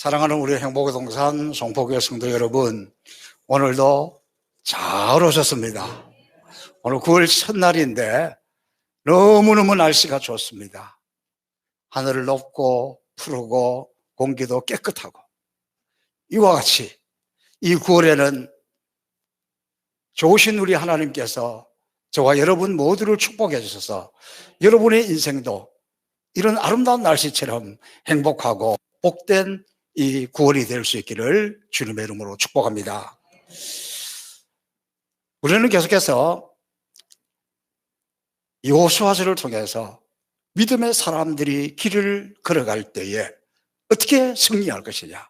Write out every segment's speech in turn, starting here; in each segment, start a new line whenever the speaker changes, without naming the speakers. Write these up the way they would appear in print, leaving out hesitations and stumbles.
사랑하는 우리 행복의 동산 송포교회 성도 여러분, 오늘도 잘 오셨습니다. 오늘 9월 첫날인데 너무너무 날씨가 좋습니다. 하늘을 높고 푸르고 공기도 깨끗하고, 이와 같이 이 9월에는 좋으신 우리 하나님께서 저와 여러분 모두를 축복해 주셔서 여러분의 인생도 이런 아름다운 날씨처럼 행복하고 복된 이 9월이 될 수 있기를 주님의 이름으로 축복합니다. 우리는 계속해서 여호수아서를 통해서 믿음의 사람들이 길을 걸어갈 때에 어떻게 승리할 것이냐,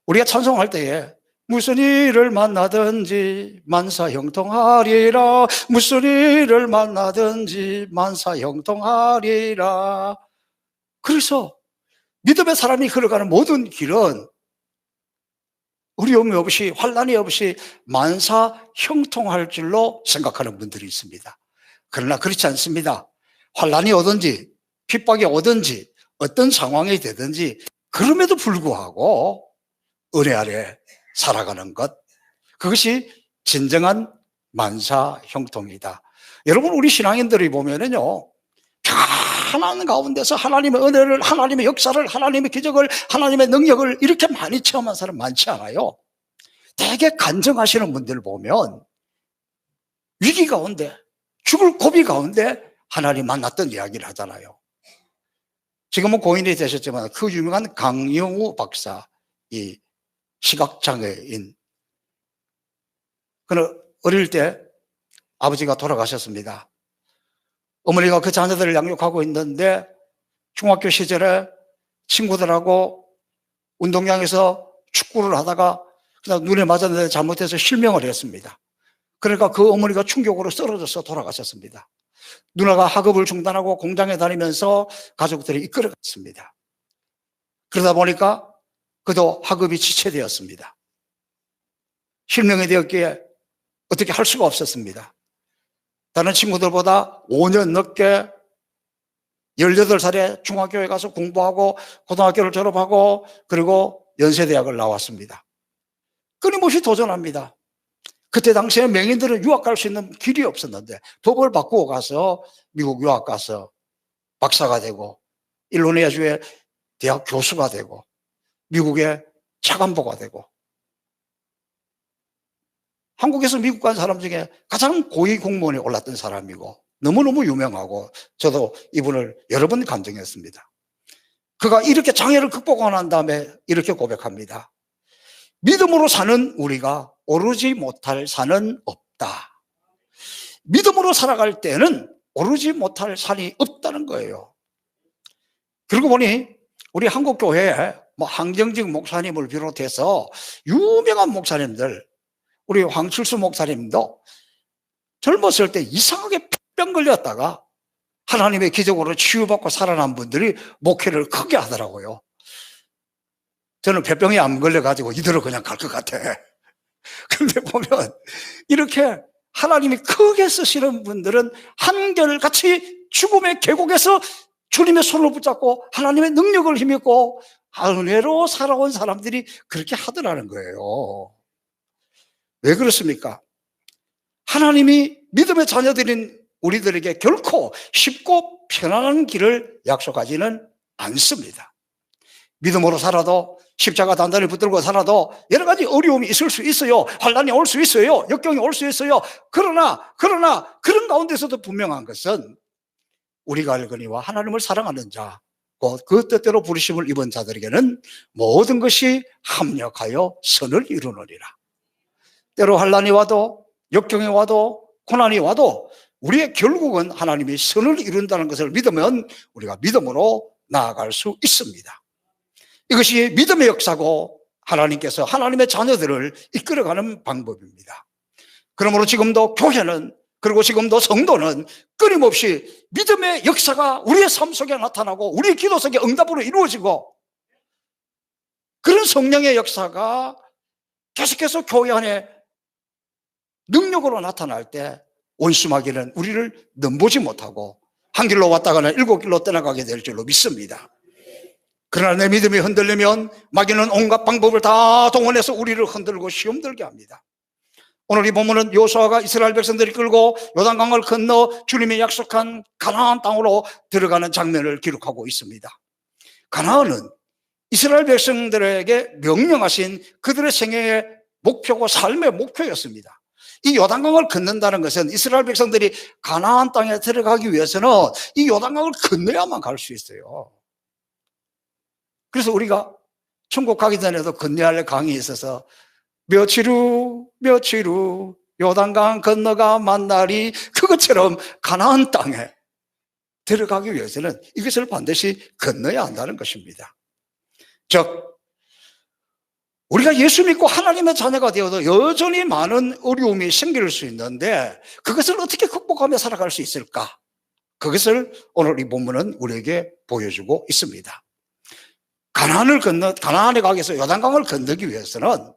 우리가 찬송할 때에 무슨 일을 만나든지 만사형통하리라, 무슨 일을 만나든지 만사형통하리라. 그래서 믿음의 사람이 걸어가는 모든 길은 어려움이 없이 환난이 없이 만사형통할 줄로 생각하는 분들이 있습니다. 그러나 그렇지 않습니다. 환난이 오든지 핍박이 오든지 어떤 상황이 되든지 그럼에도 불구하고 은혜 아래 살아가는 것, 그것이 진정한 만사형통이다. 여러분, 우리 신앙인들이 보면은요, 편안한 가운데서 하나님의 은혜를, 하나님의 역사를, 하나님의 기적을, 하나님의 능력을 이렇게 많이 체험한 사람 많지 않아요. 되게 간증하시는 분들 보면 위기 가운데, 죽을 고비 가운데 하나님 만났던 이야기를 하잖아요. 지금은 고인이 되셨지만 그 유명한 강영우 박사, 이 시각장애인, 그는 어릴 때 아버지가 돌아가셨습니다. 어머니가 그 자녀들을 양육하고 있는데 중학교 시절에 친구들하고 운동장에서 축구를 하다가 그냥 눈에 맞았는데 잘못해서 실명을 했습니다. 그러니까 그 어머니가 충격으로 쓰러져서 돌아가셨습니다. 누나가 학업을 중단하고 공장에 다니면서 가족들이 이끌어갔습니다. 그러다 보니까 그도 학업이 지체되었습니다. 실명이 되었기에 어떻게 할 수가 없었습니다. 다른 친구들보다 5년 늦게 18살에 중학교에 가서 공부하고 고등학교를 졸업하고 그리고 연세대학을 나왔습니다. 끊임없이 도전합니다. 그때 당시에 맹인들은 유학 갈 수 있는 길이 없었는데 법을 바꾸고 가서 미국 유학 가서 박사가 되고 일리노이주의 대학 교수가 되고 미국의 차관보가 되고, 한국에서 미국 간 사람 중에 가장 고위 공무원에 올랐던 사람이고 너무너무 유명하고 저도 이분을 여러 번 감동했습니다. 그가 이렇게 장애를 극복하고 난 다음에 이렇게 고백합니다. 믿음으로 사는 우리가 오르지 못할 산은 없다. 믿음으로 살아갈 때는 오르지 못할 산이 없다는 거예요. 그러고 보니 우리 한국교회에 황정직 목사님을 비롯해서 유명한 목사님들, 우리 황칠수 목사님도 젊었을 때 이상하게 폐병 걸렸다가 하나님의 기적으로 치유받고 살아난 분들이 목회를 크게 하더라고요. 저는 폐병에 안 걸려가지고 이대로 그냥 갈 것 같아. 그런데 보면 이렇게 하나님이 크게 쓰시는 분들은 한결같이 죽음의 계곡에서 주님의 손을 붙잡고 하나님의 능력을 힘입고 은혜로 살아온 사람들이 그렇게 하더라는 거예요. 왜 그렇습니까? 하나님이 믿음의 자녀들인 우리들에게 결코 쉽고 편안한 길을 약속하지는 않습니다. 믿음으로 살아도, 십자가 단단히 붙들고 살아도 여러 가지 어려움이 있을 수 있어요. 환난이 올 수 있어요. 역경이 올 수 있어요. 그러나 그런 가운데서도 분명한 것은 우리가 알거니와 하나님을 사랑하는 자, 그 뜻대로 부르심을 입은 자들에게는 모든 것이 합력하여 선을 이루느니라. 때로 환난이 와도, 역경이 와도, 고난이 와도 우리의 결국은 하나님이 선을 이룬다는 것을 믿으면 우리가 믿음으로 나아갈 수 있습니다. 이것이 믿음의 역사고 하나님께서 하나님의 자녀들을 이끌어가는 방법입니다. 그러므로 지금도 교회는, 그리고 지금도 성도는 끊임없이 믿음의 역사가 우리의 삶 속에 나타나고 우리의 기도 속에 응답으로 이루어지고, 그런 성령의 역사가 계속해서 교회 안에 능력으로 나타날 때 원수마귀는 우리를 넘보지 못하고 한 길로 왔다가는 7길로 떠나가게 될 줄로 믿습니다. 그러나 내 믿음이 흔들리면 마귀는 온갖 방법을 다 동원해서 우리를 흔들고 시험 들게 합니다. 오늘 이 본문은 여호수아가 이스라엘 백성들이 끌고 요단강을 건너 주님이 약속한 가나안 땅으로 들어가는 장면을 기록하고 있습니다. 가나안은 이스라엘 백성들에게 명령하신 그들의 생애의 목표고 삶의 목표였습니다. 이 요단강을 건넌다는 것은 이스라엘 백성들이 가나안 땅에 들어가기 위해서는 이 요단강을 건너야만 갈 수 있어요. 그래서 우리가 천국 가기 전에도 건너야 할 강이 있어서 며칠 후 요단강 건너가 만나리, 그것처럼 가나안 땅에 들어가기 위해서는 이것을 반드시 건너야 한다는 것입니다. 즉 우리가 예수 믿고 하나님의 자녀가 되어도 여전히 많은 어려움이 생길 수 있는데 그것을 어떻게 극복하며 살아갈 수 있을까? 그것을 오늘 이 본문은 우리에게 보여주고 있습니다. 가나안에 가기 위해서 요단강을 건너기 위해서는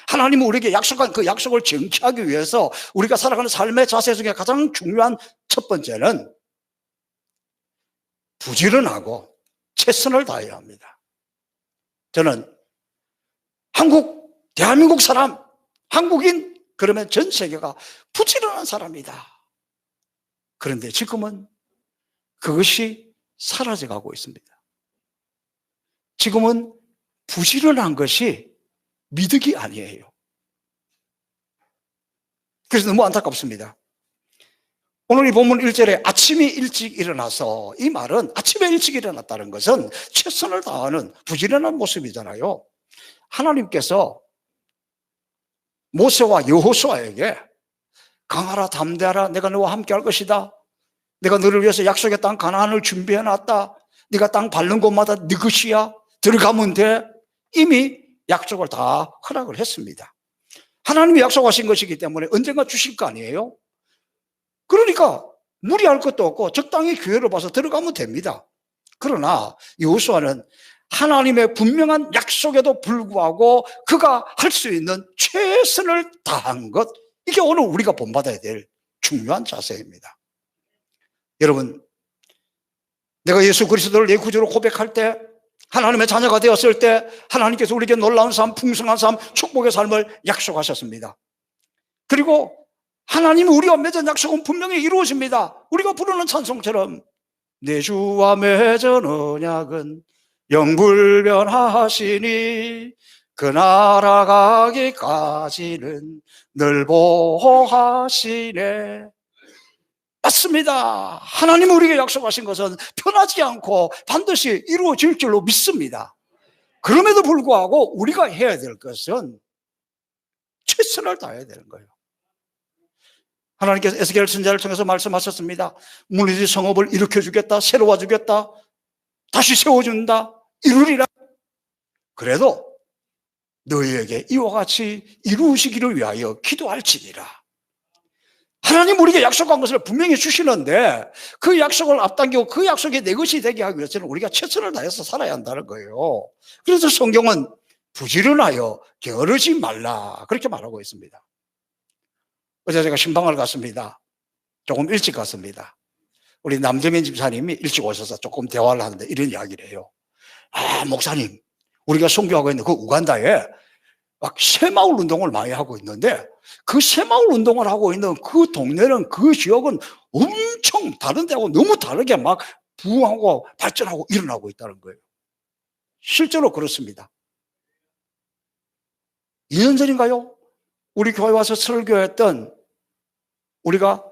하나님은 우리에게 약속한 그 약속을 정치하기 위해서 우리가 살아가는 삶의 자세 중에 가장 중요한 첫 번째는 부지런하고 최선을 다해야 합니다. 저는 대한민국 사람, 한국인, 그러면 전 세계가 부지런한 사람이다. 그런데 지금은 그것이 사라져가고 있습니다. 지금은 부지런한 것이 미덕이 아니에요. 그래서 너무 안타깝습니다. 오늘 이 본문 1절에 아침에 일찍 일어나서, 이 말은 아침에 일찍 일어났다는 것은 최선을 다하는 부지런한 모습이잖아요. 하나님께서 모세와 여호수아에게 강하라 담대하라, 내가 너와 함께 할 것이다, 내가 너를 위해서 약속의 땅 가나안을 준비해놨다, 네가 땅 밟는 곳마다 네 것이야, 들어가면 돼, 이미 약속을 다 허락을 했습니다. 하나님이 약속하신 것이기 때문에 언젠가 주실 거 아니에요? 그러니까 무리할 것도 없고 적당히 기회를 봐서 들어가면 됩니다. 그러나 여호수아는 하나님의 분명한 약속에도 불구하고 그가 할 수 있는 최선을 다한 것, 이게 오늘 우리가 본받아야 될 중요한 자세입니다. 여러분, 내가 예수 그리스도를 내 구주로 고백할 때, 하나님의 자녀가 되었을 때 하나님께서 우리에게 놀라운 삶, 풍성한 삶, 축복의 삶을 약속하셨습니다. 그리고 하나님이 우리와 맺은 약속은 분명히 이루어집니다. 우리가 부르는 찬송처럼 내 주와 맺은 언약은 영불변하시니 그 나라 가기까지는 늘 보호하시네. 맞습니다. 하나님이 우리에게 약속하신 것은 변하지 않고 반드시 이루어질 줄로 믿습니다. 그럼에도 불구하고 우리가 해야 될 것은 최선을 다해야 되는 거예요. 하나님께서 에스겔 선지자를 통해서 말씀하셨습니다. 무너진 성읍을 일으켜주겠다, 세워주겠다, 다시 세워준다, 이루리라. 그래도 너희에게 이와 같이 이루시기를 위하여 기도할지니라. 하나님 우리에게 약속한 것을 분명히 주시는데 그 약속을 앞당기고 그 약속이 내 것이 되게 하기 위해서는 우리가 최선을 다해서 살아야 한다는 거예요. 그래서 성경은 부지런하여 게으르지 말라, 그렇게 말하고 있습니다. 어제 제가 신방을 갔습니다. 조금 일찍 갔습니다. 우리 남재민 집사님이 일찍 오셔서 조금 대화를 하는데 이런 이야기를 해요. 아, 목사님, 우리가 선교하고 있는 그 우간다에 막 새마을 운동을 많이 하고 있는데 그 새마을 운동을 하고 있는 그 동네는, 그 지역은 엄청 다른 데하고 너무 다르게 막 부흥하고 발전하고 일어나고 있다는 거예요. 실제로 그렇습니다. 2년 전인가요? 우리 교회 와서 설교했던, 우리가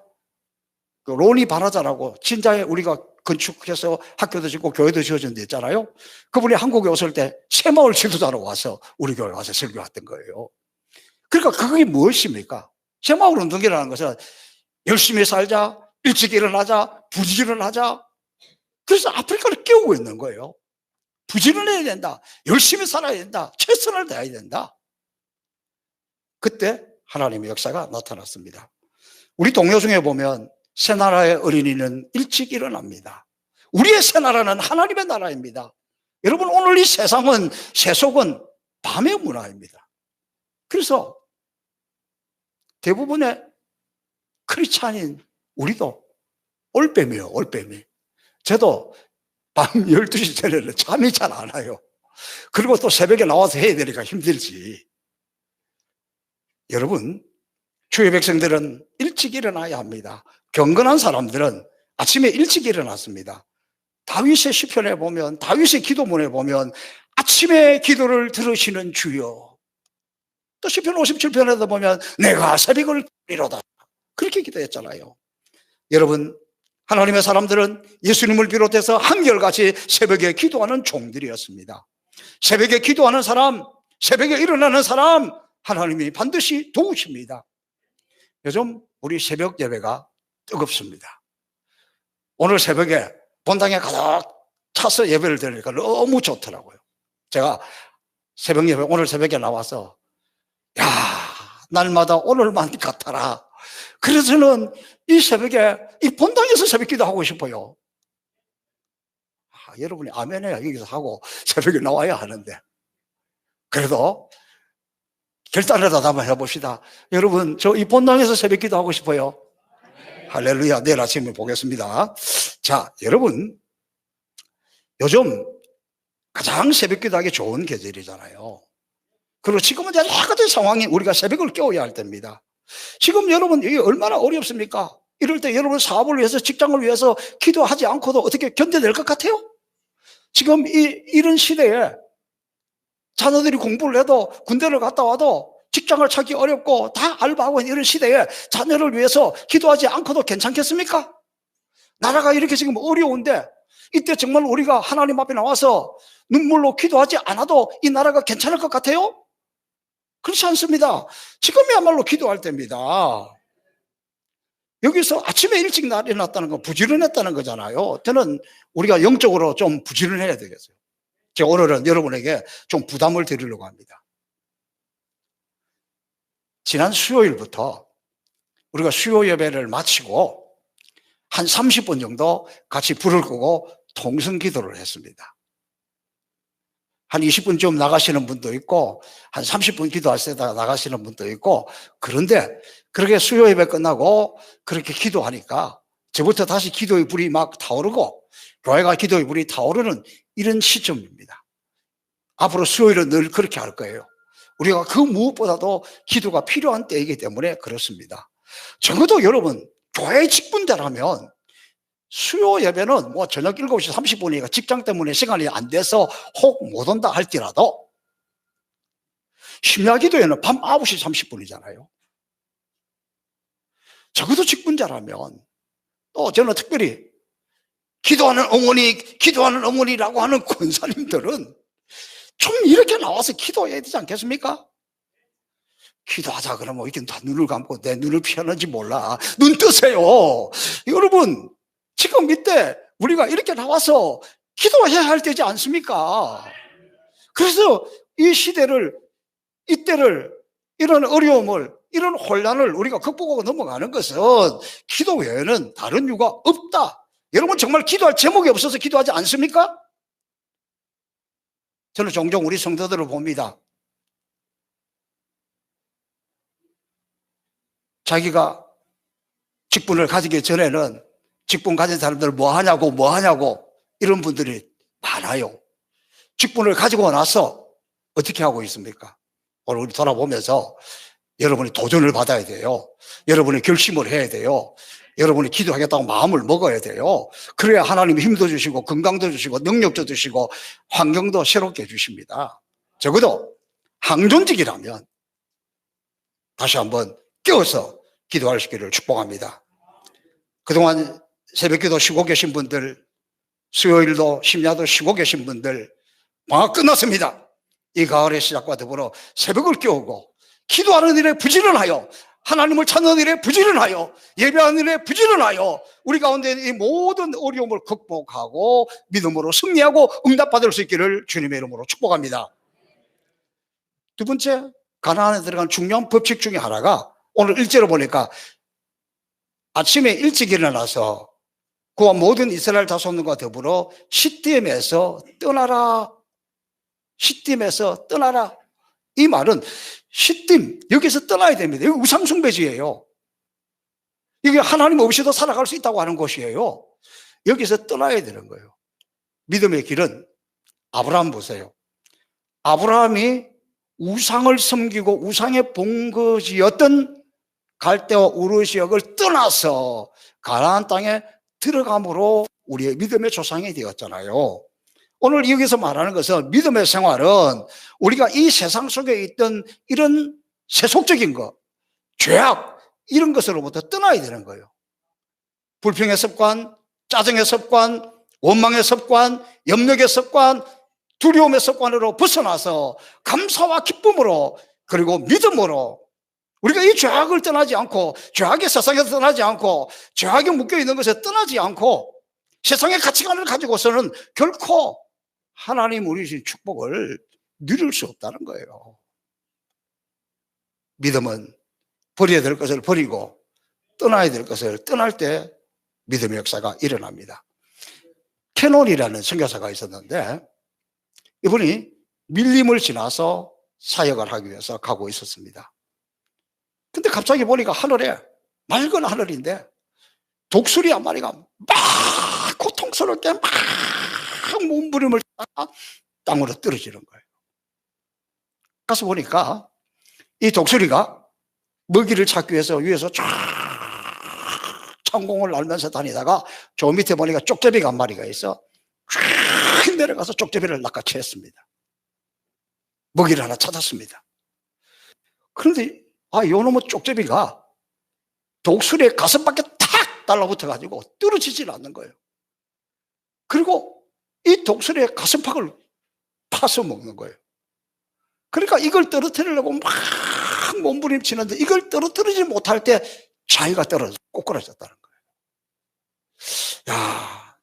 그 로니 바라자라고 진짜에 우리가 건축해서 학교도 짓고 교회도 지어준 데 있잖아요. 그분이 한국에 오실 때 새마을 지도자로 와서 우리 교회에 와서 설교했던 거예요. 그러니까 그게 무엇입니까? 새마을 운동이라는 것은 열심히 살자, 일찍 일어나자, 부지런하자. 그래서 아프리카를 깨우고 있는 거예요. 부지런해야 된다, 열심히 살아야 된다, 최선을 다해야 된다. 그때 하나님의 역사가 나타났습니다. 우리 동요 중에 보면 새나라의 어린이는 일찍 일어납니다. 우리의 새나라는 하나님의 나라입니다. 여러분, 오늘 이 세상은, 세속은 밤의 문화입니다. 그래서 대부분의 크리스찬인 우리도 올빼미예요, 올빼미. 저도 밤 12시 전에는 잠이 잘 안 와요. 그리고 또 새벽에 나와서 해야 되니까 힘들지. 여러분, 주의 백성들은 일찍 일어나야 합니다. 경건한 사람들은 아침에 일찍 일어났습니다. 다윗의 시편에 보면, 다윗의 기도문에 보면 아침에 기도를 들으시는 주여. 또 시편 57편에도 보면 내가 새벽을 이루다, 그렇게 기도했잖아요. 여러분, 하나님의 사람들은 예수님을 비롯해서 한결같이 새벽에 기도하는 종들이었습니다. 새벽에 기도하는 사람, 새벽에 일어나는 사람, 하나님이 반드시 도우십니다. 요즘 우리 새벽 예배가 뜨겁습니다. 오늘 새벽에 본당에 가득 차서 예배를 드리니까 너무 좋더라고요. 제가 새벽 예배, 오늘 새벽에 나와서 야, 날마다 오늘만 같아라. 그래서 저는 이 새벽에 이 본당에서 새벽 기도하고 싶어요. 여러분이 아멘해야 여기서 하고 새벽에 나와야 하는데, 그래도 결단해서 한번 해봅시다. 여러분, 저 이 본당에서 새벽 기도하고 싶어요. 할렐루야. 내일 아침에 보겠습니다. 자, 여러분, 요즘 가장 새벽 기도하기 좋은 계절이잖아요. 그리고 지금은 여러 가지 상황이 우리가 새벽을 깨워야 할 때입니다. 지금 여러분, 이게 얼마나 어렵습니까? 이럴 때 여러분 사업을 위해서, 직장을 위해서 기도하지 않고도 어떻게 견뎌낼 것 같아요? 지금 이런 시대에 자녀들이 공부를 해도, 군대를 갔다 와도 직장을 찾기 어렵고 다 알바하고 있는 이런 시대에 자녀를 위해서 기도하지 않고도 괜찮겠습니까? 나라가 이렇게 지금 어려운데 이때 정말 우리가 하나님 앞에 나와서 눈물로 기도하지 않아도 이 나라가 괜찮을 것 같아요? 그렇지 않습니다. 지금이야말로 기도할 때입니다. 여기서 아침에 일찍 일어났다는 건 부지런했다는 거잖아요. 저는 우리가 영적으로 좀 부지런해야 되겠어요. 제가 오늘은 여러분에게 좀 부담을 드리려고 합니다. 지난 수요일부터 우리가 수요 예배를 마치고 한 30분 정도 같이 불을 끄고 통성 기도를 했습니다. 한 20분 좀 나가시는 분도 있고 한 30분 기도하시다가 나가시는 분도 있고, 그런데 그렇게 수요 예배 끝나고 그렇게 기도하니까 저부터 다시 기도의 불이 막 타오르고 교회가 기도의 불이 타오르는 이런 시점입니다. 앞으로 수요일은 늘 그렇게 할 거예요. 우리가 그 무엇보다도 기도가 필요한 때이기 때문에 그렇습니다. 적어도 여러분, 교회 직분자라면 수요 예배는 뭐 저녁 7시 30분이니까 직장 때문에 시간이 안 돼서 혹 못 온다 할지라도 심야 기도에는 밤 9시 30분이잖아요. 적어도 직분자라면, 또 저는 특별히 기도하는 어머니라고 하는 권사님들은 좀 이렇게 나와서 기도해야 되지 않겠습니까? 기도하자 그러면 이렇게 다 눈을 감고 내 눈을 피하는지 몰라. 눈 뜨세요. 여러분, 지금 이때 우리가 이렇게 나와서 기도해야 할 때지 않습니까? 그래서 이 시대를, 이때를, 이런 어려움을, 이런 혼란을 우리가 극복하고 넘어가는 것은 기도 외에는 다른 이유가 없다. 여러분, 정말 기도할 제목이 없어서 기도하지 않습니까? 저는 종종 우리 성도들을 봅니다. 자기가 직분을 가지기 전에는 직분 가진 사람들 뭐 하냐고 이런 분들이 많아요. 직분을 가지고 나서 어떻게 하고 있습니까? 오늘 우리 돌아보면서 여러분이 도전을 받아야 돼요. 여러분이 결심을 해야 돼요. 여러분이 기도하겠다고 마음을 먹어야 돼요. 그래야 하나님이 힘도 주시고 건강도 주시고 능력도 주시고 환경도 새롭게 해주십니다. 적어도 항존직이라면 다시 한번 깨워서 기도할 수 있기를 축복합니다. 그동안 새벽기도 쉬고 계신 분들, 수요일도 심야도 쉬고 계신 분들, 방학 끝났습니다. 이 가을의 시작과 더불어 새벽을 깨우고 기도하는 일에 부지런하여, 하나님을 찾는 일에 부지런하여, 예배하는 일에 부지런하여 우리 가운데 이 모든 어려움을 극복하고 믿음으로 승리하고 응답받을 수 있기를 주님의 이름으로 축복합니다. 두 번째, 가나안에 들어간 중요한 법칙 중에 하나가 오늘 1절을 보니까 아침에 일찍 일어나서 그와 모든 이스라엘 자손과 더불어 시딤에서 떠나라. 시딤에서 떠나라. 이 말은 시딤, 여기서 떠나야 됩니다. 여기 우상숭배지예요. 이게 하나님 없이도 살아갈 수 있다고 하는 곳이에요. 여기서 떠나야 되는 거예요. 믿음의 길은 아브라함 보세요. 아브라함이 우상을 섬기고 우상의 본거지였던 갈대와 우르 지역을 떠나서 가나안 땅에 들어감으로 우리의 믿음의 조상이 되었잖아요. 오늘 여기서 말하는 것은 믿음의 생활은 우리가 이 세상 속에 있던 이런 세속적인 것, 죄악 이런 것으로부터 떠나야 되는 거예요. 불평의 습관, 짜증의 습관, 원망의 습관, 염려의 습관, 두려움의 습관으로 벗어나서 감사와 기쁨으로 그리고 믿음으로 우리가 이 죄악을 떠나지 않고 죄악의 세상에서 떠나지 않고 죄악에 묶여있는 것에 떠나지 않고 세상의 가치관을 가지고서는 결코 하나님 우리 주신 축복을 누릴 수 없다는 거예요. 믿음은 버려야 될 것을 버리고 떠나야 될 것을 떠날 때 믿음의 역사가 일어납니다. 캐논이라는 선교사가 있었는데 이분이 밀림을 지나서 사역을 하기 위해서 가고 있었습니다. 근데 갑자기 보니까 하늘에 맑은 하늘인데 독수리 한 마리가 막 고통스럽게 막 몸부림을 타다가 땅으로 떨어지는 거예요. 가서 보니까 이 독수리가 먹이를 찾기 위해서 위에서 쫙 창공을 날면서 다니다가 저 밑에 보니까 쪽제비가 한 마리가 있어 쫙 내려가서 쪽제비를 낚아채었습니다. 먹이를 하나 찾았습니다. 그런데 요놈의 쪽제비가 독수리의 가슴밖에 탁 달라붙어가지고 떨어지질 않는 거예요. 그리고 이 독수리의 가슴팍을 파서 먹는 거예요. 그러니까 이걸 떨어뜨리려고 막 몸부림치는데 이걸 떨어뜨리지 못할 때 자기가 꼬꾸라졌다는 거예요. 야,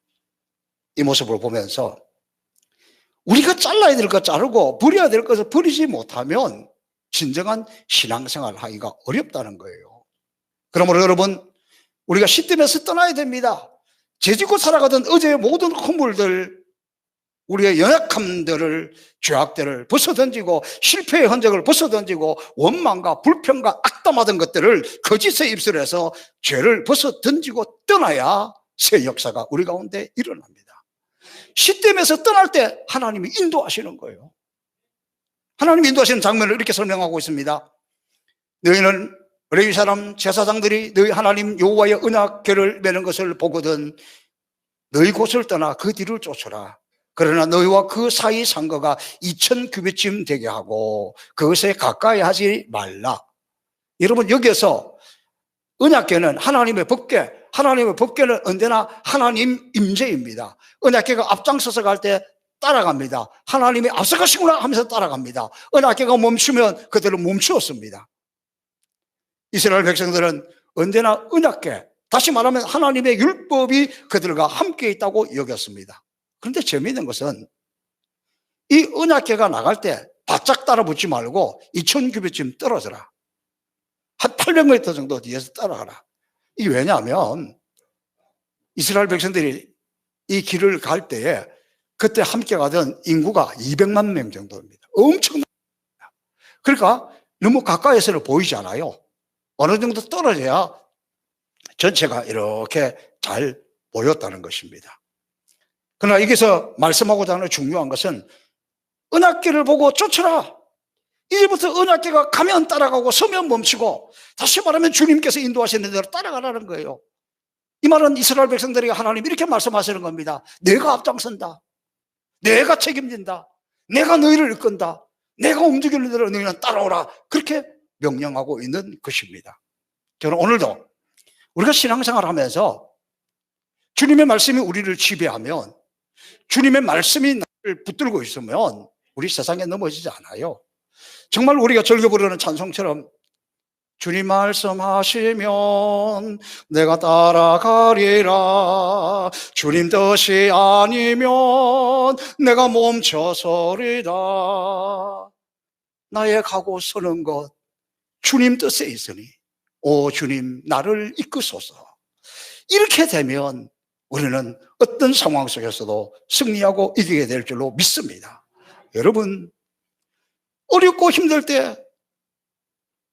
이 모습을 보면서 우리가 잘라야 될 것 자르고 버려야 될 것을 버리지 못하면 진정한 신앙생활 하기가 어렵다는 거예요. 그러므로 여러분, 우리가 시댐에서 떠나야 됩니다. 죄짓고 살아가던 어제의 모든 허물들, 우리의 연약함들을, 죄악들을 벗어던지고 실패의 흔적을 벗어던지고 원망과 불평과 악담하던 것들을 거짓의 입술에서 죄를 벗어던지고 떠나야 새 역사가 우리 가운데 일어납니다. 시댐에서 떠날 때 하나님이 인도하시는 거예요. 하나님이 인도하시는 장면을 이렇게 설명하고 있습니다. 너희는 레위 사람 제사장들이 너희 하나님 여호와의 언약궤를 매는 것을 보거든 너희 곳을 떠나 그 뒤를 쫓으라. 그러나 너희와 그 사이 상거가 2000규빗쯤 되게 하고 그것에 가까이 하지 말라. 여러분, 여기에서 언약궤는 하나님의 법궤, 하나님의 법궤는 언제나 하나님 임재입니다. 언약궤가 앞장서서 갈 때 따라갑니다. 하나님이 앞서가시구나 하면서 따라갑니다. 언약궤가 멈추면 그대로 멈추었습니다. 이스라엘 백성들은 언제나 언약궤, 다시 말하면 하나님의 율법이 그들과 함께 있다고 여겼습니다. 그런데 재미있는 것은 이 언약궤가 나갈 때 바짝 따라 붙지 말고 2000규빗쯤 떨어져라. 한 800m 정도 뒤에서 따라가라. 이게 왜냐하면 이스라엘 백성들이 이 길을 갈 때에 그때 함께 가던 인구가 200만 명 정도입니다. 엄청납니다. 그러니까 너무 가까이서는 보이지 않아요. 어느 정도 떨어져야 전체가 이렇게 잘 보였다는 것입니다. 그러나 여기서 말씀하고자 하는 중요한 것은 언약궤를 보고 쫓으라. 이제부터 언약궤가 가면 따라가고 서면 멈추고 다시 말하면 주님께서 인도하시는 대로 따라가라는 거예요. 이 말은 이스라엘 백성들에게 하나님 이렇게 말씀하시는 겁니다. 내가 앞장선다. 내가 책임진다. 내가 너희를 이끈다. 내가 움직이는 대로 너희는 따라오라. 그렇게 명령하고 있는 것입니다. 저는 오늘도 우리가 신앙생활을 하면서 주님의 말씀이 우리를 지배하면 주님의 말씀이 나를 붙들고 있으면 우리 세상에 넘어지지 않아요. 정말 우리가 즐겨 부르는 찬송처럼 주님 말씀하시면 내가 따라가리라. 주님 뜻이 아니면 내가 멈춰서리라. 나의 가고 서는 것 주님 뜻에 있으니 오 주님 나를 이끄소서. 이렇게 되면 우리는 어떤 상황 속에서도 승리하고 이기게 될 줄로 믿습니다. 여러분, 어렵고 힘들 때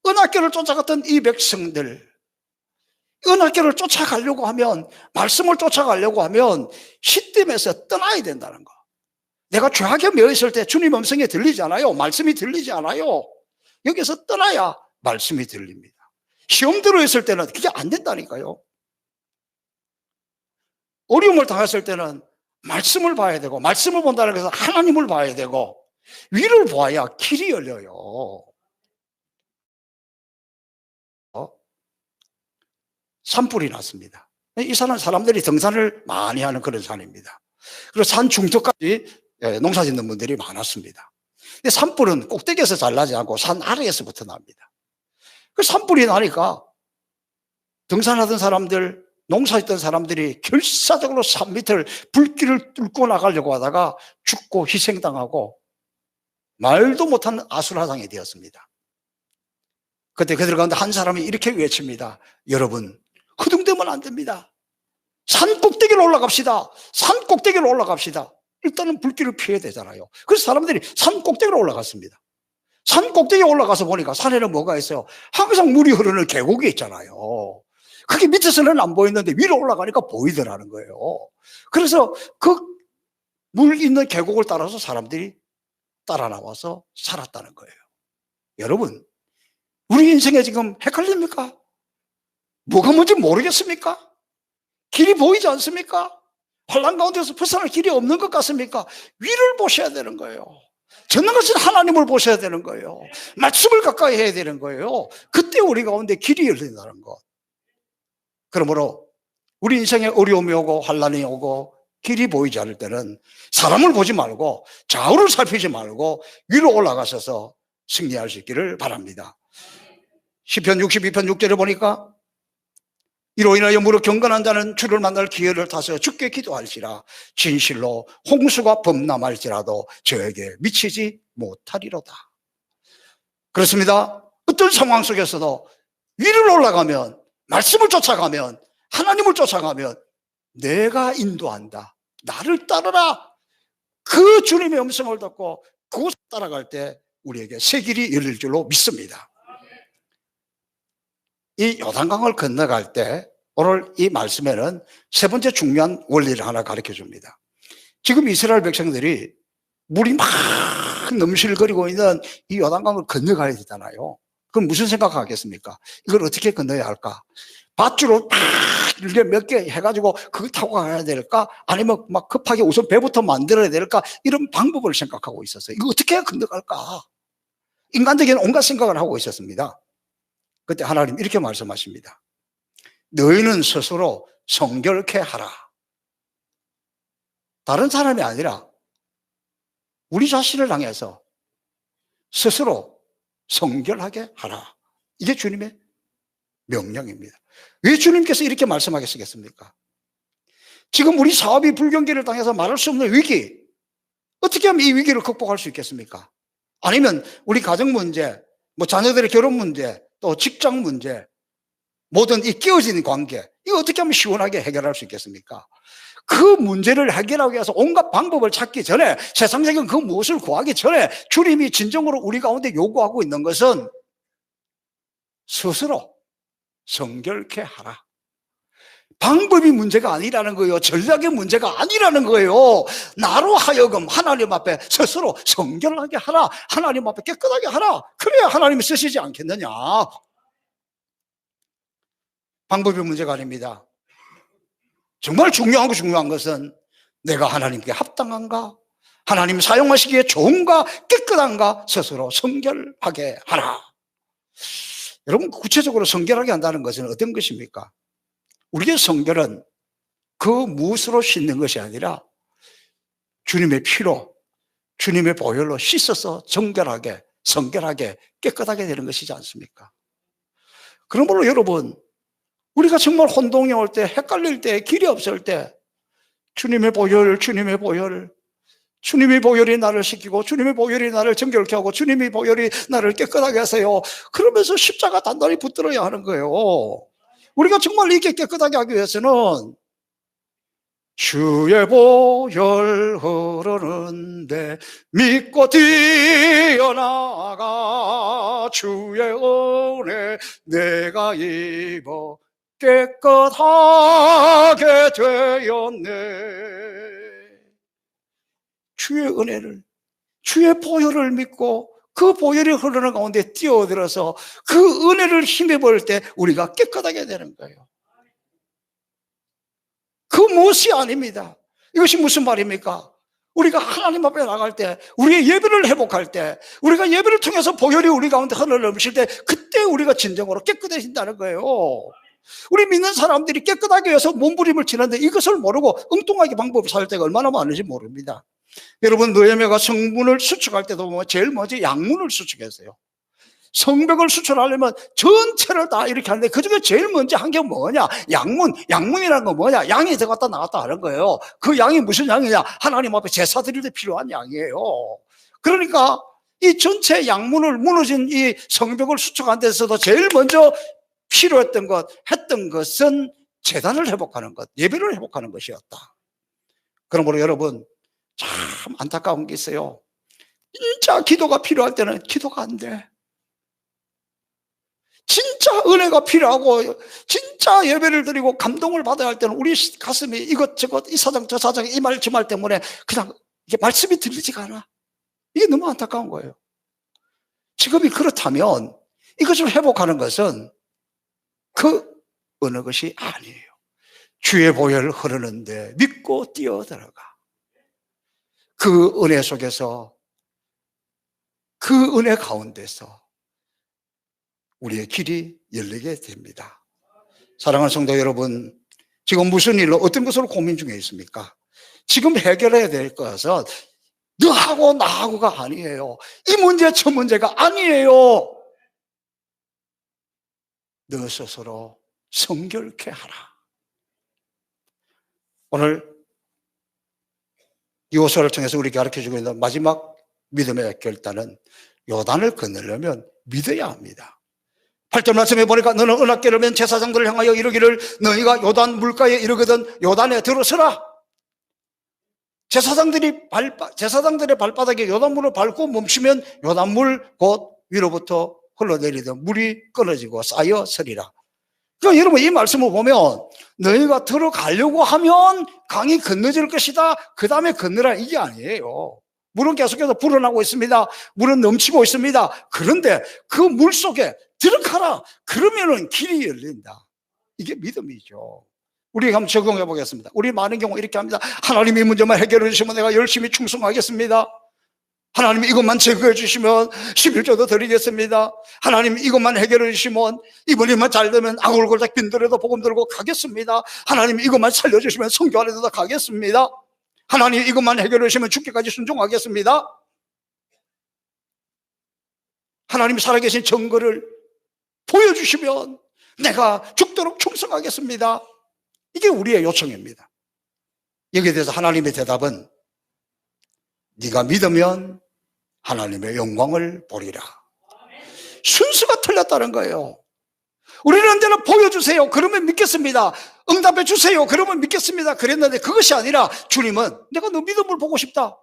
언약궤를 쫓아갔던 이 백성들, 은학교를 쫓아가려고 하면, 말씀을 쫓아가려고 하면 시스템에서 떠나야 된다는 거. 내가 죄악에 매여 있을 때 주님 음성이 들리지 않아요. 말씀이 들리지 않아요. 여기서 떠나야 말씀이 들립니다. 시험 들어있을 때는 그게 안 된다니까요. 어려움을 당했을 때는 말씀을 봐야 되고, 말씀을 본다는 것은 하나님을 봐야 되고, 위를 보아야 길이 열려요. 산불이 났습니다. 이 산은 사람들이 등산을 많이 하는 그런 산입니다. 그리고 산 중턱까지 농사 짓는 분들이 많았습니다. 근데 산불은 꼭대기에서 잘 나지 않고 산 아래에서부터 납니다. 그 산불이 나니까 등산하던 사람들, 농사짓던 사람들이 결사적으로 산 밑을 불길을 뚫고 나가려고 하다가 죽고 희생당하고 말도 못한 아수라장이 되었습니다. 그때 그들 가운데 한 사람이 이렇게 외칩니다. 여러분, 허둥대면 안 됩니다. 산 꼭대기로 올라갑시다. 산 꼭대기로 올라갑시다. 일단은 불길을 피해야 되잖아요. 그래서 사람들이 산 꼭대기로 올라갔습니다. 산 꼭대기에 올라가서 보니까 산에는 뭐가 있어요? 항상 물이 흐르는 계곡이 있잖아요. 그게 밑에서는 안 보이는데 위로 올라가니까 보이더라는 거예요. 그래서 그 물 있는 계곡을 따라서 사람들이 따라 나와서 살았다는 거예요. 여러분, 우리 인생에 지금 헷갈립니까? 뭐가 뭔지 모르겠습니까? 길이 보이지 않습니까? 환난 가운데서 벗어날 길이 없는 것 같습니까? 위를 보셔야 되는 거예요. 전능하신 하나님을 보셔야 되는 거예요. 말씀을 가까이 해야 되는 거예요. 그때 우리 가운데 길이 열린다는 것. 그러므로 우리 인생에 어려움이 오고 환난이 오고 길이 보이지 않을 때는 사람을 보지 말고 좌우를 살피지 말고 위로 올라가셔서 승리할 수 있기를 바랍니다. 시편 62편 6절에 보니까 이로 인하여 무릇 경건한 자는 주를 만날 기회를 타서 주께 기도할지라 진실로 홍수가 범람할지라도 저에게 미치지 못하리로다. 그렇습니다. 어떤 상황 속에서도 위를 올라가면, 말씀을 쫓아가면, 하나님을 쫓아가면 내가 인도한다. 나를 따르라. 그 주님의 음성을 듣고 그곳을 따라갈 때 우리에게 새 길이 열릴 줄로 믿습니다. 이 요단강을 건너갈 때 오늘 이 말씀에는 세 번째 중요한 원리를 하나 가르쳐 줍니다. 지금 이스라엘 백성들이 물이 막 넘실거리고 있는 이 요단강을 건너가야 되잖아요. 그럼 무슨 생각하겠습니까? 이걸 어떻게 건너야 할까? 밧줄로 이렇게 몇 개 해가지고 그거 타고 가야 될까? 아니면 막 급하게 우선 배부터 만들어야 될까? 이런 방법을 생각하고 있었어요. 이거 어떻게 건너갈까? 인간적인 온갖 생각을 하고 있었습니다. 그때 하나님 이렇게 말씀하십니다. 너희는 스스로 성결케 하라. 다른 사람이 아니라 우리 자신을 향해서 스스로 성결하게 하라. 이게 주님의 명령입니다. 왜 주님께서 이렇게 말씀하시겠습니까? 지금 우리 사업이 불경기를 당해서 말할 수 없는 위기, 어떻게 하면 이 위기를 극복할 수 있겠습니까? 아니면 우리 가정 문제, 뭐 자녀들의 결혼 문제, 또 직장 문제, 모든 이 깨어진 관계, 이거 어떻게 하면 시원하게 해결할 수 있겠습니까? 그 문제를 해결하기 위해서 온갖 방법을 찾기 전에, 세상적인 그 무엇을 구하기 전에 주님이 진정으로 우리 가운데 요구하고 있는 것은 스스로 성결케 하라. 방법이 문제가 아니라는 거예요. 전략의 문제가 아니라는 거예요. 나로 하여금 하나님 앞에 스스로 성결하게 하라. 하나님 앞에 깨끗하게 하라. 그래야 하나님이 쓰시지 않겠느냐. 방법이 문제가 아닙니다. 정말 중요한 것은 내가 하나님께 합당한가? 하나님 사용하시기에 좋은가? 깨끗한가? 스스로 성결하게 하라. 여러분, 구체적으로 성결하게 한다는 것은 어떤 것입니까? 우리의 성결은 그 무엇으로 씻는 것이 아니라 주님의 피로, 주님의 보혈로 씻어서 정결하게, 성결하게, 깨끗하게 되는 것이지 않습니까? 그러므로 여러분, 우리가 정말 혼동이 올 때, 헷갈릴 때, 길이 없을 때 주님의 보혈, 주님의 보혈, 주님의 보혈이 나를 씻기고 주님의 보혈이 나를 정결케 하고 주님의 보혈이 나를 깨끗하게 하세요. 그러면서 십자가 단단히 붙들어야 하는 거예요. 우리가 정말 이렇게 깨끗하게 하기 위해서는 주의 보혈 흐르는데 믿고 뛰어나가 주의 은혜 내가 입어 깨끗하게 되었네. 주의 은혜를, 주의 보혈을 믿고 그 보혈이 흐르는 가운데 뛰어들어서 그 은혜를 힘입을 때 우리가 깨끗하게 되는 거예요. 그 무엇이 아닙니다. 이것이 무슨 말입니까? 우리가 하나님 앞에 나갈 때, 우리의 예배를 회복할 때, 우리가 예배를 통해서 보혈이 우리 가운데 흘러넘칠 때, 그때 우리가 진정으로 깨끗해진다는 거예요. 우리 믿는 사람들이 깨끗하게 해서 몸부림을 치는데 이것을 모르고 엉뚱하게 방법을 살 때가 얼마나 많은지 모릅니다. 여러분, 느헤미야가 성문을 수축할 때도 보면 제일 먼저 양문을 수축했어요. 성벽을 수출하려면 전체를 다 이렇게 하는데 그중에 제일 먼저 한 게 뭐냐? 양문이라는 건 뭐냐? 양이 들어갔다 나갔다 하는 거예요. 그 양이 무슨 양이냐? 하나님 앞에 제사 드릴 때 필요한 양이에요. 그러니까 이 전체 양문을 무너진 이 성벽을 수축한 데서도 제일 먼저 필요했던 했던 것은 제단을 회복하는 것, 예배를 회복하는 것이었다. 그러므로 여러분, 참 안타까운 게 있어요. 진짜 기도가 필요할 때는 기도가 안 돼. 진짜 은혜가 필요하고 진짜 예배를 드리고 감동을 받아야 할 때는 우리 가슴이 이것저것 이 사장 저 사장 이 말 저 말 때문에 그냥 이게 말씀이 들리지가 않아. 이게 너무 안타까운 거예요. 직업이 그렇다면 이것을 회복하는 것은 그 어느 것이 아니에요. 주의 보혈 흐르는데 믿고 뛰어들어가. 그 은혜 속에서, 그 은혜 가운데서 우리의 길이 열리게 됩니다. 사랑하는 성도 여러분, 지금 무슨 일로 어떤 것으로 고민 중에 있습니까? 지금 해결해야 될 것은 너하고 나하고가 아니에요. 이 문제 저 문제가 아니에요. 너 스스로 성결케 하라. 오늘 이 호소를 통해서 우리에게 가르쳐주고 있는 마지막 믿음의 결단은 요단을 건너려면 믿어야 합니다. 8절 말씀에 보니까 너는 언약궤를 맨 제사장들을 향하여 이르기를 너희가 요단 물가에 이르거든 요단에 들어서라. 제사장들의 발바닥에 요단물을 밟고 멈추면 요단물 곧 위로부터 흘러내리던 물이 끊어지고 쌓여서리라. 그러니까 여러분, 이 말씀을 보면 너희가 들어가려고 하면 강이 건너질 것이다, 그 다음에 건너라, 이게 아니에요. 물은 계속해서 불어나고 있습니다. 물은 넘치고 있습니다. 그런데 그 물 속에 들어가라. 그러면은 길이 열린다. 이게 믿음이죠. 우리가 한번 적용해 보겠습니다. 우리 많은 경우 이렇게 합니다. 하나님이 문제만 해결해 주시면 내가 열심히 충성하겠습니다. 하나님이 이것만 제거해 주시면 11조도 드리겠습니다. 하나님 이것만 해결해 주시면 이번에만 잘 되면 아골골짝 빈들에도 복음 들고 가겠습니다. 하나님 이것만 살려주시면 선교 안에도 가겠습니다. 하나님 이것만 해결해 주시면 죽기까지 순종하겠습니다. 하나님 살아계신 증거를 보여주시면 내가 죽도록 충성하겠습니다. 이게 우리의 요청입니다. 여기에 대해서 하나님의 대답은 네가 믿으면 하나님의 영광을 보리라. 순수가 틀렸다는 거예요. 우리는 언제나 보여주세요. 그러면 믿겠습니다. 응답해 주세요. 그러면 믿겠습니다. 그랬는데 그것이 아니라 주님은 내가 너 믿음을 보고 싶다.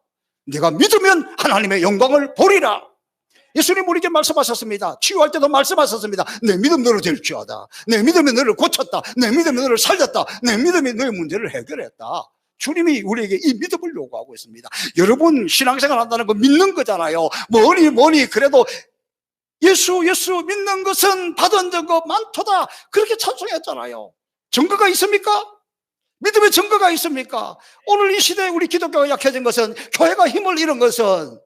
네가 믿으면 하나님의 영광을 보리라. 예수님 우리에게 말씀하셨습니다. 치유할 때도 말씀하셨습니다. 내 믿음 너를 될지어다. 내 믿음이 너를 고쳤다. 내 믿음이 너를 살렸다. 내 믿음이 너의 문제를 해결했다. 주님이 우리에게 이 믿음을 요구하고 있습니다. 여러분 신앙생활 한다는 거 믿는 거잖아요. 뭐니 그래도 예수 믿는 것은 받은 증거 많도다. 그렇게 찬송했잖아요. 증거가 있습니까? 믿음의 증거가 있습니까? 오늘 이 시대에 우리 기독교가 약해진 것은, 교회가 힘을 잃은 것은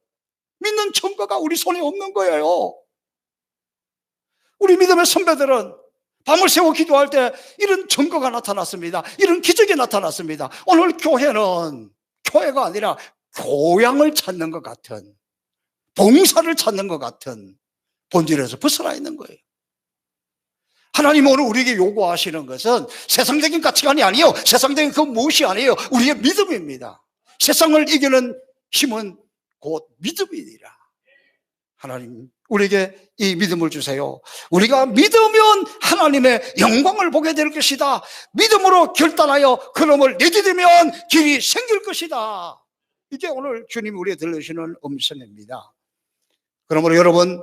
믿는 증거가 우리 손에 없는 거예요. 우리 믿음의 선배들은 밤을 새워 기도할 때 이런 증거가 나타났습니다. 이런 기적이 나타났습니다. 오늘 교회는 교회가 아니라 교양을 찾는 것 같은, 봉사를 찾는 것 같은 본질에서 벗어나 있는 거예요. 하나님은 오늘 우리에게 요구하시는 것은 세상적인 가치관이 아니에요. 세상적인 그 무엇이 아니에요. 우리의 믿음입니다. 세상을 이기는 힘은 곧 믿음이니라. 하나님 우리에게 이 믿음을 주세요. 우리가 믿으면 하나님의 영광을 보게 될 것이다. 믿음으로 결단하여 그놈을 내디디면 길이 생길 것이다. 이게 오늘 주님이 우리에게 들려주시는 음성입니다. 그러므로 여러분,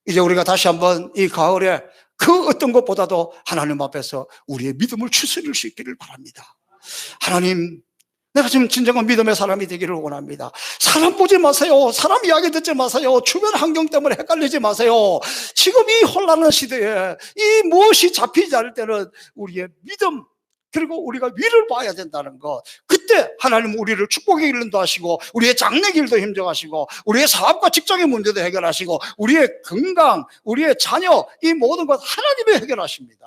이제 우리가 다시 한번 이 가을에 그 어떤 것보다도 하나님 앞에서 우리의 믿음을 추스릴 수 있기를 바랍니다. 하나님, 내가 지금 진정한 믿음의 사람이 되기를 원합니다. 사람 보지 마세요. 사람 이야기 듣지 마세요. 주변 환경 때문에 헷갈리지 마세요. 지금 이 혼란한 시대에 이 무엇이 잡히지 않을 때는 우리의 믿음, 그리고 우리가 위를 봐야 된다는 것. 그때 하나님 우리를 축복의 길도 하시고, 우리의 장래 길도 힘정하시고, 우리의 사업과 직장의 문제도 해결하시고, 우리의 건강, 우리의 자녀, 이 모든 것 하나님이 해결하십니다.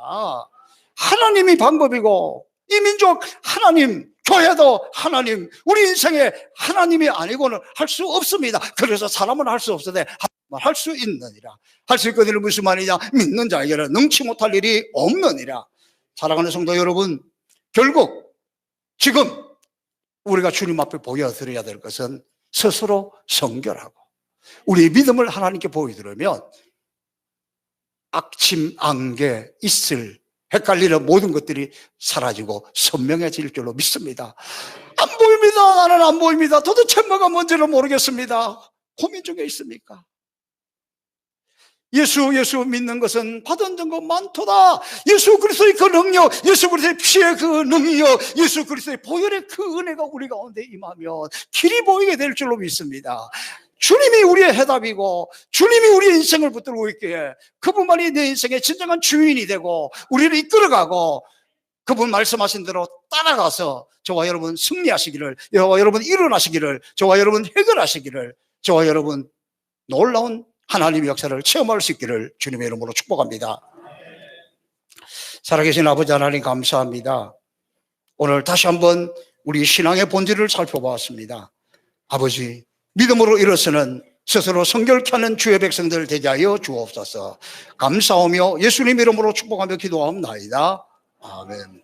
하나님이 방법이고, 이 민족 하나님, 교회도 하나님, 우리 인생에 하나님이 아니고는 할 수 없습니다. 그래서 사람은 할 수 없으되 할 수 있느니라. 할 수 있거니는 무슨 말이냐? 믿는 자에게는 능치 못할 일이 없느니라. 사랑하는 성도 여러분, 결국 지금 우리가 주님 앞에 보여드려야 될 것은 스스로 성결하고 우리의 믿음을 하나님께 보여드리면 악침, 안개, 있을, 헷갈리는 모든 것들이 사라지고 선명해질 줄로 믿습니다. 안 보입니다. 나는 안 보입니다. 도대체 뭐가 뭔지를 모르겠습니다. 고민 중에 있습니까? 예수 믿는 것은 받은 증거 많도다. 예수 그리스도의 그 능력, 예수 그리스도의 피의 그 능력, 예수 그리스도의 보혈의 그 은혜가 우리 가운데 임하면 길이 보이게 될 줄로 믿습니다. 주님이 우리의 해답이고 주님이 우리의 인생을 붙들고 있기에 그분만이 내 인생의 진정한 주인이 되고 우리를 이끌어가고 그분 말씀하신 대로 따라가서 저와 여러분 승리하시기를, 저와 여러분 일어나시기를, 저와 여러분 해결하시기를, 저와 여러분 놀라운 하나님의 역사를 체험할 수 있기를 주님의 이름으로 축복합니다. 살아계신 아버지 하나님 감사합니다. 오늘 다시 한번 우리 신앙의 본질을 살펴보았습니다. 아버지, 믿음으로 일어서는 스스로 성결케 하는 주의 백성들 되게 하여 주옵소서. 감사하며 예수님 이름으로 축복하며 기도하옵나이다. 아멘.